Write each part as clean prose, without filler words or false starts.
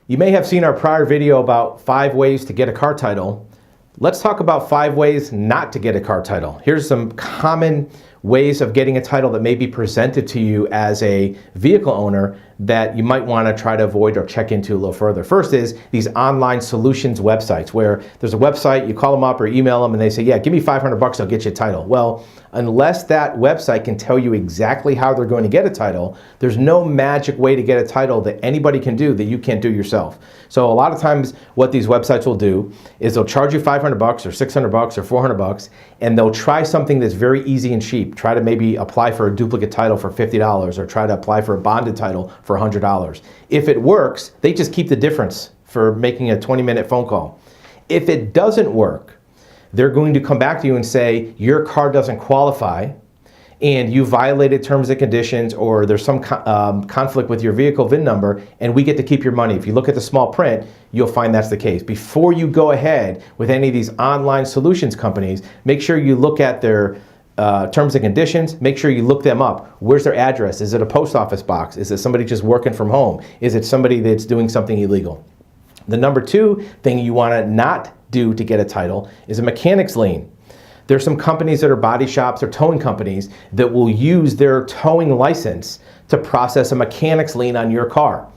You may have seen our prior video about 5 ways to get a car title. Let's talk about 5 ways not to get a car title. Here's some common ways of getting a title that may be presented to you as a vehicle owner that you might want to try to avoid or check into a little further. First is these online solutions websites where there's a website, you call them up or email them and they say, yeah, give me $500, I'll get you a title. Well, unless that website can tell you exactly how they're going to get a title, there's no magic way to get a title that anybody can do that you can't do yourself. So a lot of times what these websites will do is they'll charge you $500 or $600 or $400 and they'll try something that's very easy and cheap. Try to maybe apply for a duplicate title for $50 or try to apply for a bonded title for $100. If it works, they just keep the difference for making a 20-minute phone call. If it doesn't work, they're going to come back to you and say your car doesn't qualify and you violated terms and conditions or there's some conflict with your vehicle VIN number and we get to keep your money. If you look at the small print, you'll find that's the case. Before you go ahead with any of these online solutions companies, make sure you look at their terms and conditions, make sure you look them up. Where's their address? Is it a post office box? Is it somebody just working from home? Is it somebody that's doing something illegal? The number 2 thing you want to not do to get a title is a mechanic's lien. There's some companies that are body shops or towing companies that will use their towing license to process a mechanic's lien on your car.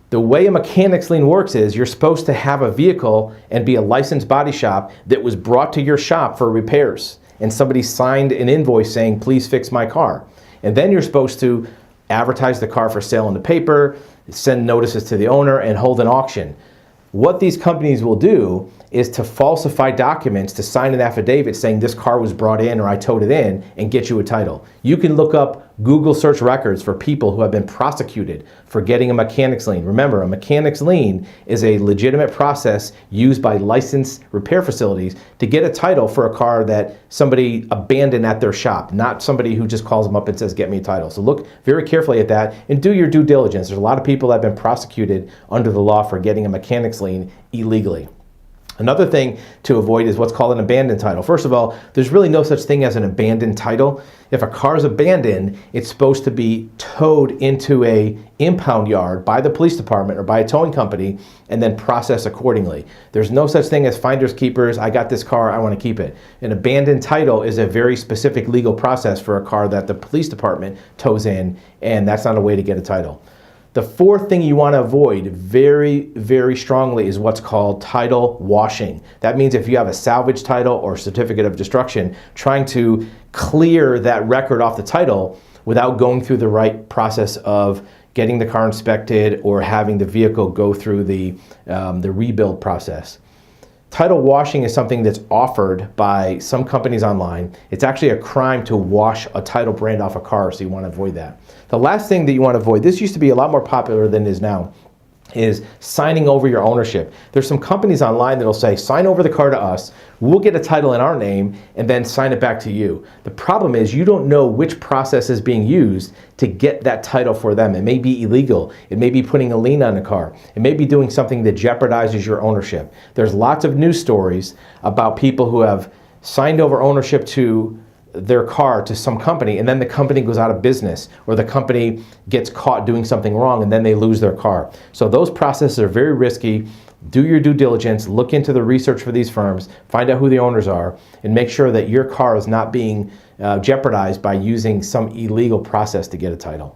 The way a mechanic's lien works is you're supposed to have a vehicle and be a licensed body shop that was brought to your shop for repairs. And somebody signed an invoice saying, please fix my car. And then you're supposed to advertise the car for sale in the paper, send notices to the owner, and hold an auction. What these companies will do is to falsify documents to sign an affidavit saying this car was brought in or I towed it in and get you a title. You can look up Google search records for people who have been prosecuted for getting a mechanic's lien. Remember, a mechanic's lien is a legitimate process used by licensed repair facilities to get a title for a car that somebody abandoned at their shop, not somebody who just calls them up and says, get me a title. So look very carefully at that and do your due diligence. There's a lot of people that have been prosecuted under the law for getting a mechanic's lien illegally. Another thing to avoid is what's called an abandoned title. First of all, there's really no such thing as an abandoned title. If a car is abandoned, it's supposed to be towed into a impound yard by the police department or by a towing company and then processed accordingly. There's no such thing as finders keepers. I got this car, I want to keep it. An abandoned title is a very specific legal process for a car that the police department tows in, and that's not a way to get a title. The 4th thing you want to avoid very, very strongly is what's called title washing. That means if you have a salvage title or certificate of destruction, trying to clear that record off the title without going through the right process of getting the car inspected or having the vehicle go through the rebuild process. Title washing is something that's offered by some companies online. It's actually a crime to wash a title brand off a car, so you want to avoid that. The last thing that you want to avoid, this used to be a lot more popular than it is now, is signing over your ownership. There's some companies online that'll say, sign over the car to us, we'll get a title in our name, and then sign it back to you. The problem is you don't know which process is being used to get that title for them. It may be illegal. It may be putting a lien on the car. It may be doing something that jeopardizes your ownership. There's lots of news stories about people who have signed over ownership to their car to some company and then the company goes out of business or the company gets caught doing something wrong and then they lose their car. So those processes are very risky. Do your due diligence, look into the research for these firms, find out who the owners are, and make sure that your car is not being jeopardized by using some illegal process to get a title.